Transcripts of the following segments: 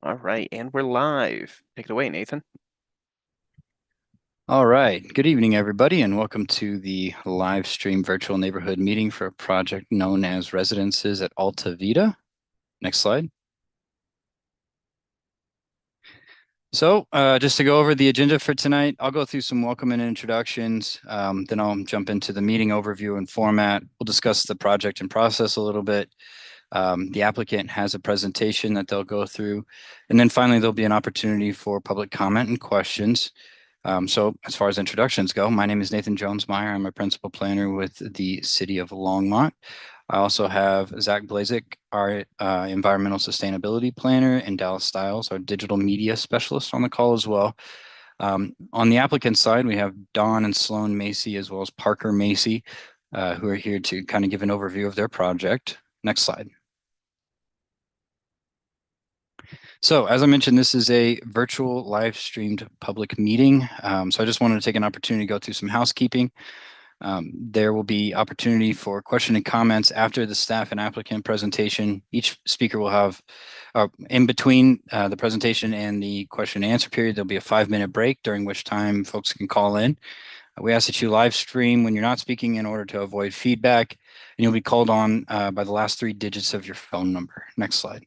All right, and we're live. Take it away, Nathan. All right. Good evening, everybody, and welcome to the live stream virtual neighborhood meeting for a project known as Residences at AltaVita. Next slide. So just to go over the agenda for tonight, I'll go through some welcome and introductions. Then I'll jump into the meeting overview and format. We'll discuss the project and process a little bit. The applicant has a presentation that they'll go through. And then finally, there'll be an opportunity for public comment and questions. So as far as introductions go, my name is Nathan Jones-Meyer. I'm a principal planner with the city of Longmont. I also have Zach Blazik, our environmental sustainability planner, and Dallas Stiles, our digital media specialist, on the call as well. On the applicant side, we have Don and Sloan Macy, as well as Parker Macy, who are here to kind of give an overview of their project. Next slide. So as I mentioned, this is a virtual live streamed public meeting. So I just wanted to take an opportunity to go through some housekeeping. There will be opportunity for question and comments after the staff and applicant presentation. Each speaker will have, in between the presentation and the question and answer period, there'll be a 5-minute break during which time folks can call in. We ask that you live stream when you're not speaking in order to avoid feedback, and you'll be called on by the last 3 digits of your phone number. Next slide.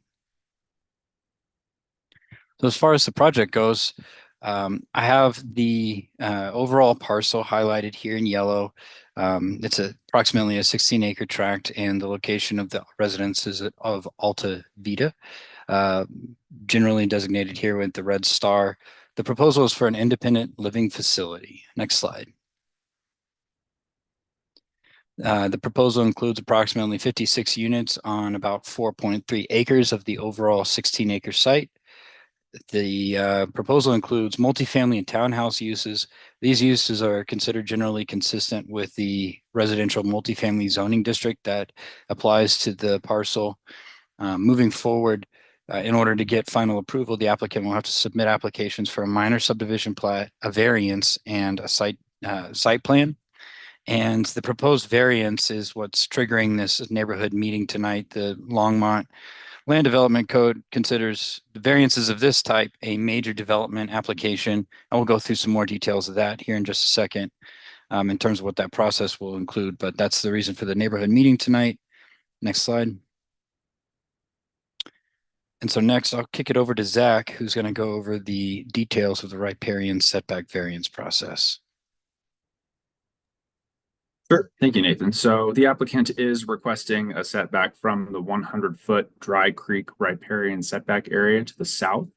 So as far as the project goes, I have the overall parcel highlighted here in yellow. It's approximately a 16-acre tract, and the location of the residences of AltaVita, generally designated here with the red star. The proposal is for an independent living facility. Next slide. The proposal includes approximately 56 units on about 4.3 acres of the overall 16-acre site. The proposal includes multifamily and townhouse uses. These uses are considered generally consistent with the residential multifamily zoning district that applies to the parcel. Moving forward, in order to get final approval, the applicant will have to submit applications for a minor subdivision plat, a variance, and a site plan. And the proposed variance is what's triggering this neighborhood meeting tonight. The Longmont Land Development Code considers the variances of this type a major development application. I will go through some more details of that here in just a second in terms of what that process will include, but that's the reason for the neighborhood meeting tonight. Next slide. And so next, I'll kick it over to Zach, who's going to go over the details of the riparian setback variance process. Sure. Thank you, Nathan. So the applicant is requesting a setback from the 100-foot Dry Creek riparian setback area to the south.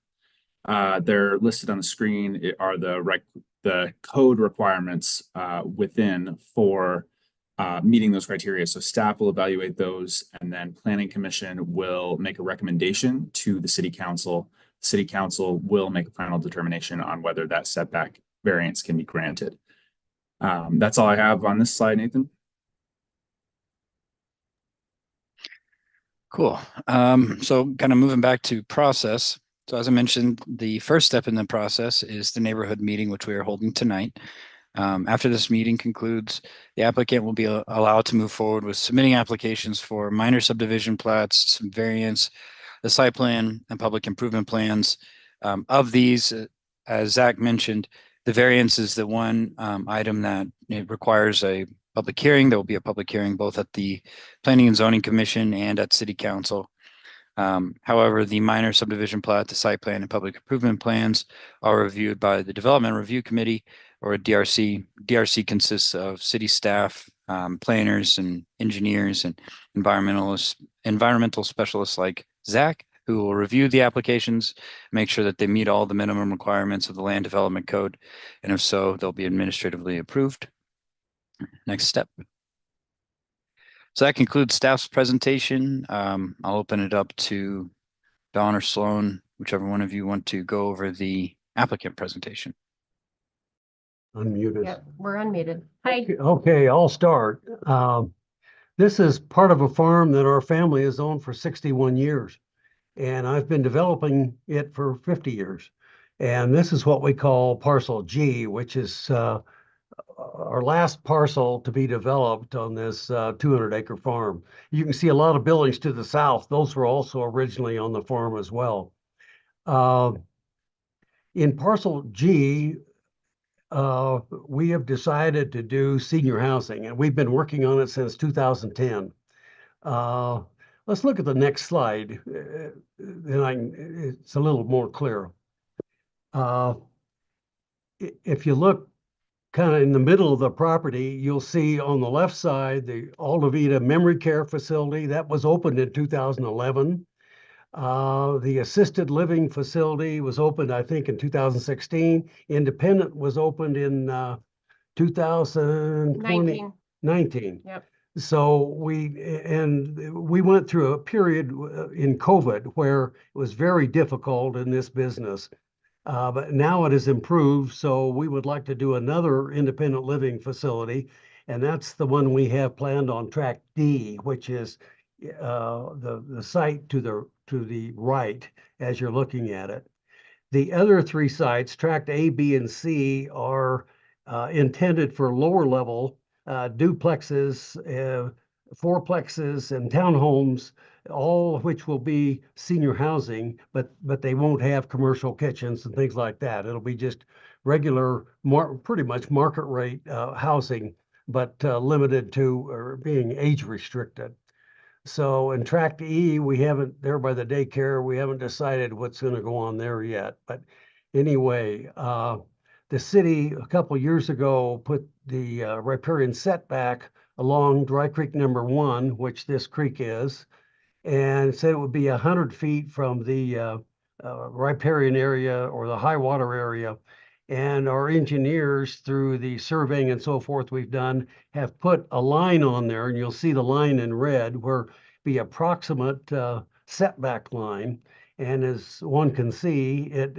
They're listed on the screen. It are the code requirements within for meeting those criteria. So staff will evaluate those, and then Planning Commission will make a recommendation to the City Council. City Council will make a final determination on whether that setback variance can be granted. That's all I have on this slide, Nathan. Cool. So kind of moving back to process. So as I mentioned, the first step in the process is the neighborhood meeting, which we are holding tonight. After this meeting concludes, the applicant will be allowed to move forward with submitting applications for minor subdivision plats, some variance, the site plan, and public improvement plans. Of these, as Zach mentioned, the variance is the one item that it requires a public hearing. There will be a public hearing both at the Planning and Zoning Commission and at City Council. However, the minor subdivision plat, the site plan, and public improvement plans are reviewed by the Development Review Committee, or a DRC. DRC consists of city staff, planners, and engineers, and environmental specialists like Zach, who will review the applications, make sure that they meet all the minimum requirements of the Land Development Code, and if so, they'll be administratively approved. Next step. So that concludes staff's presentation. I'll open it up to Don or Sloan, whichever one of you want to go over the applicant presentation. Unmuted. Yep, we're unmuted. Hi. Okay, I'll start. This is part of a farm that our family has owned for 61 years, and I've been developing it for 50 years. And this is what we call parcel G, which is our last parcel to be developed on this 200-acre farm. You can see a lot of buildings to the south. Those were also originally on the farm as well. Uh, in parcel G, we have decided to do senior housing, and we've been working on it since 2010. Let's look at the next slide. It's a little more clear. If you look kind of in the middle of the property, you'll see on the left side the AltaVita Memory Care Facility that was opened in 2011. The assisted living facility was opened, I think, in 2016. Independent was opened in 2020. 19. Yep. So we went through a period in COVID where it was very difficult in this business. But now it has improved, so we would like to do another independent living facility, and that's the one we have planned on track D, which is the site to the right as you're looking at it. The other three sites, tract A, B, and C, are intended for lower level duplexes, fourplexes, and townhomes, all of which will be senior housing, but they won't have commercial kitchens and things like that. It'll be just regular, pretty much market rate housing, but limited to or being age restricted. So in tract E, we haven't, there by the daycare, we haven't decided what's going to go on there yet. But anyway, the city a couple years ago put the riparian setback along Dry Creek number 1, which this creek is, and said it would be 100 feet from the riparian area or the high water area. And our engineers, through the surveying and so forth we've done, have put a line on there, and you'll see the line in red where the approximate setback line. And as one can see, it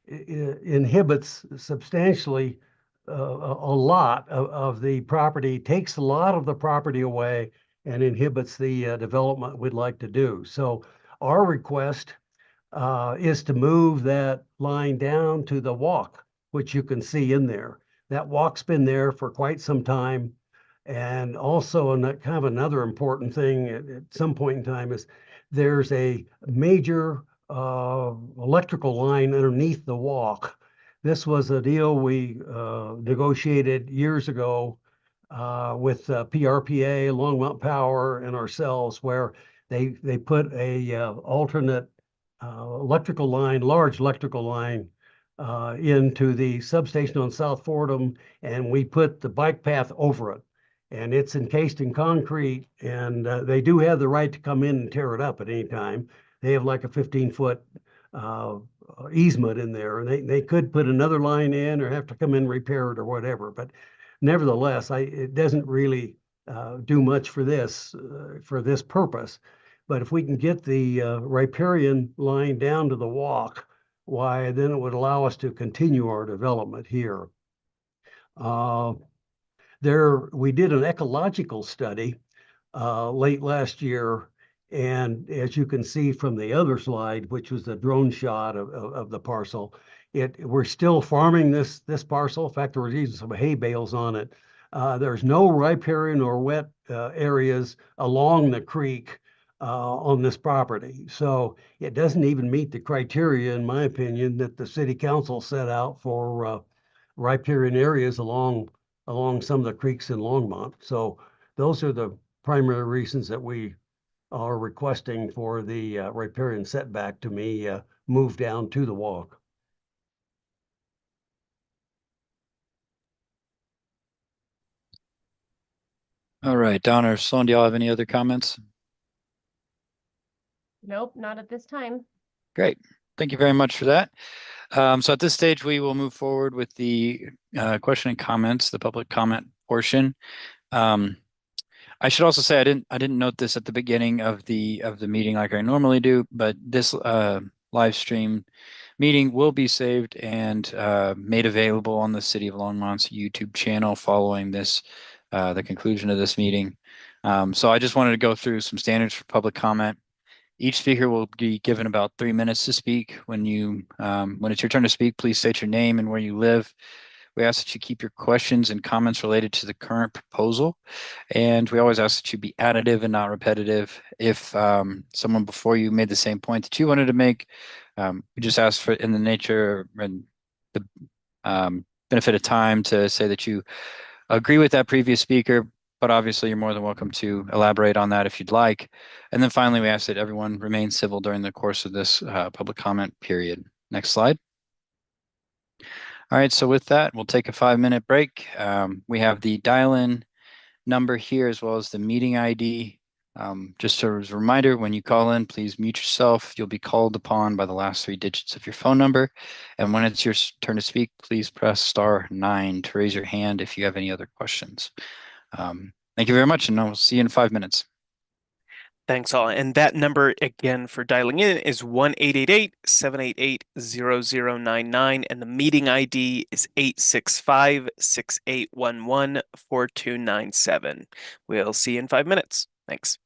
inhibits substantially a lot of the property, takes a lot of the property away, and inhibits the development we'd like to do. So our request is to move that line down to the walk, which you can see in there. That walk's been there for quite some time. And also, kind of another important thing at some point in time is there's a major electrical line underneath the walk. This was a deal we negotiated years ago with PRPA, Longmont Power, and ourselves, where they put a alternate electrical line, large electrical line into the substation on South Fordham, and we put the bike path over it. And it's encased in concrete, and they do have the right to come in and tear it up at any time. They have like a 15-foot easement in there, and they could put another line in or have to come in and repair it or whatever. But nevertheless, it doesn't really do much for this purpose. But if we can get the riparian line down to the walk, why, then it would allow us to continue our development here. We did an ecological study late last year, and as you can see from the other slide, which was the drone shot of the parcel, we're still farming this parcel. In fact, there was even some hay bales on it. There's no riparian or wet areas along the creek on this property. So it doesn't even meet the criteria, in my opinion, that the city council set out for riparian areas along some of the creeks in Longmont. So those are the primary reasons that we are requesting for the riparian setback to be moved down to the walk. All right, Don or Sloan, do y'all have any other comments? Nope, not at this time. Great. Thank you very much for that. So at this stage, we will move forward with the question and comments, the public comment portion. I should also say I didn't note this at the beginning of the meeting like I normally do, but this live stream meeting will be saved and made available on the City of Longmont's YouTube channel following this the conclusion of this meeting. So I just wanted to go through some standards for public comment. Each speaker will be given about 3 minutes to speak. When it's your turn to speak, please state your name and where you live. We ask that you keep your questions and comments related to the current proposal. And we always ask that you be additive and not repetitive. If someone before you made the same point that you wanted to make, We just ask for, in the nature and the benefit of time, to say that you agree with that previous speaker, but obviously you're more than welcome to elaborate on that if you'd like. And then finally, we ask that everyone remain civil during the course of this public comment period. Next slide. All right, so with that, we'll take a 5-minute break. We have the dial-in number here as well as the meeting ID. Just as a reminder, when you call in, please mute yourself. You'll be called upon by the last 3 digits of your phone number. And when it's your turn to speak, please press *9 to raise your hand if you have any other questions. Thank you very much, and I'll see you in 5 minutes. Thanks all. And that number again for dialing in is 1-888-788-0099. And the meeting ID is 865-6811-4297. We'll see you in 5 minutes. Thanks.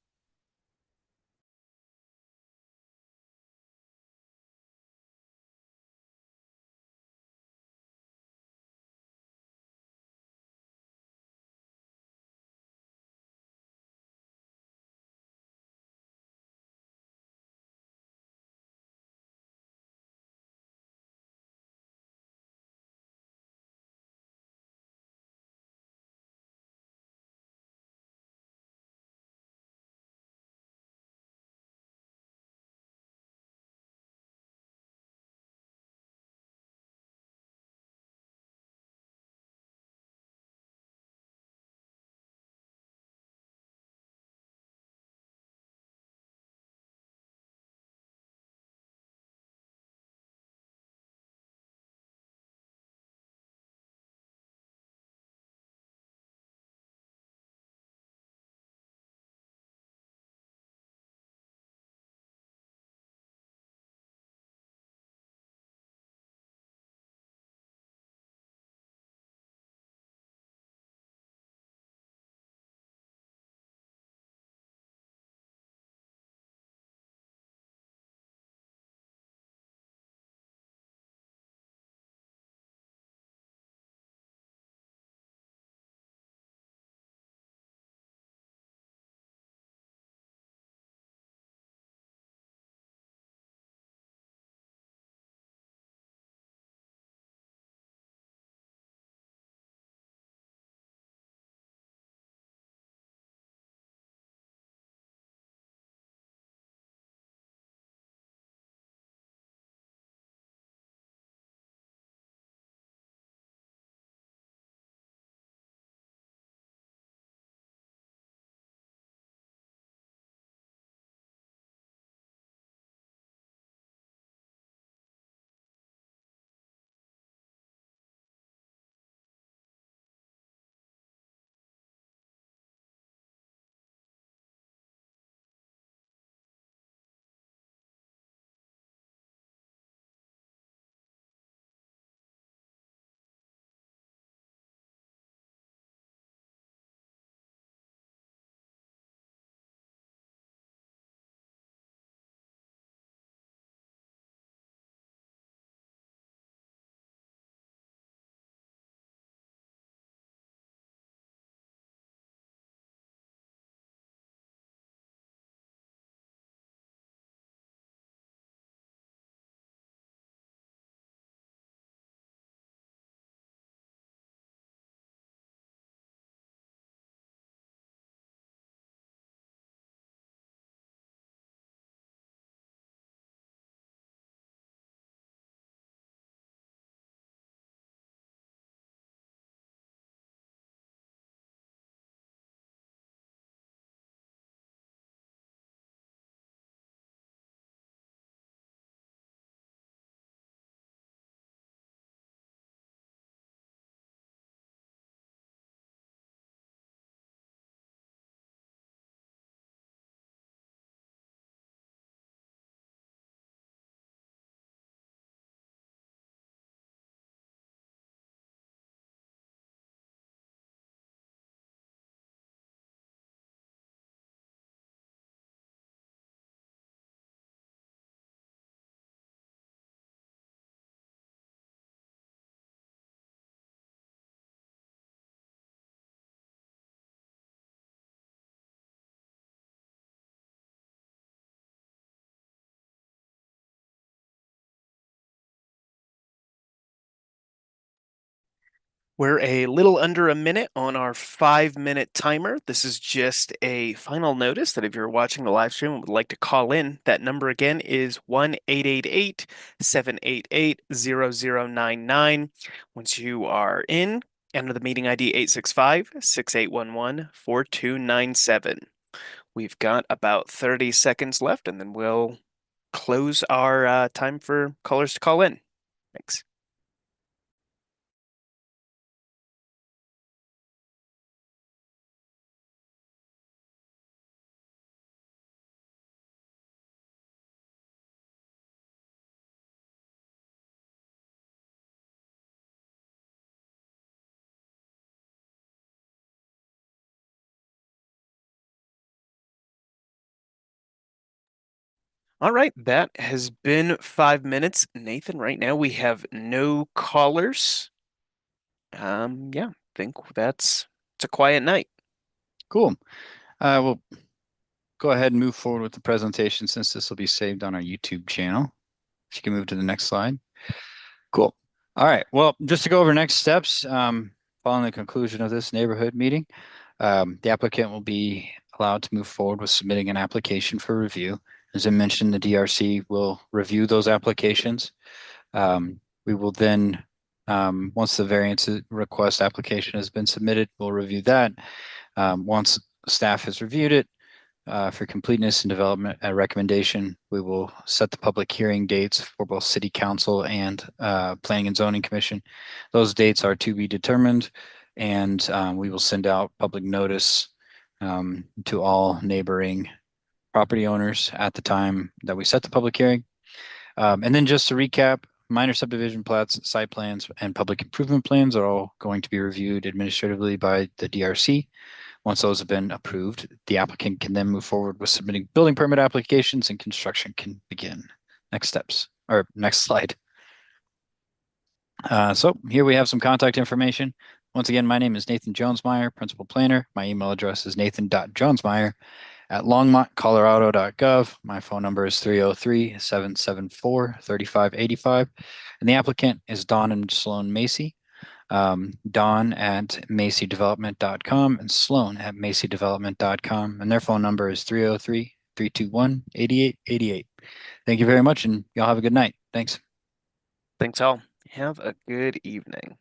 We're a little under a minute on our 5-minute timer. This is just a final notice that if you're watching the live stream and would like to call in, that number again is 1-888-788-0099. Once you are in, enter the meeting ID 865-6811-4297. We've got about 30 seconds left, and then we'll close our time for callers to call in. Thanks. All right, that has been 5 minutes. Nathan, right now we have no callers. Yeah, think it's a quiet night. Cool. We'll go ahead and move forward with the presentation since this will be saved on our YouTube channel. If you can move to the next slide. Cool. All right. Well, just to go over next steps, following the conclusion of this neighborhood meeting, the applicant will be allowed to move forward with submitting an application for review. As I mentioned, the DRC will review those applications. We will then, once the variance request application has been submitted, we'll review that. Once staff has reviewed it, for completeness and development recommendation, we will set the public hearing dates for both City Council and Planning and Zoning Commission. Those dates are to be determined, and we will send out public notice to all neighboring property owners at the time that we set the public hearing. And then just to recap, minor subdivision plats, site plans, and public improvement plans are all going to be reviewed administratively by the DRC. Once those have been approved, the applicant can then move forward with submitting building permit applications and construction can begin. Next steps, or next slide. So here we have some contact information. Once again, my name is Nathan Jonesmeyer, Principal Planner. My email address is nathan.jonesmeyer@longmontcolorado.gov. My phone number is 303-774-3585. And the applicant is Dawn and Sloan Macy. Dawn at macydevelopment.com and Sloan at macydevelopment.com. And their phone number is 303-321-8888. Thank you very much, and y'all have a good night. Thanks. Thanks all. Have a good evening.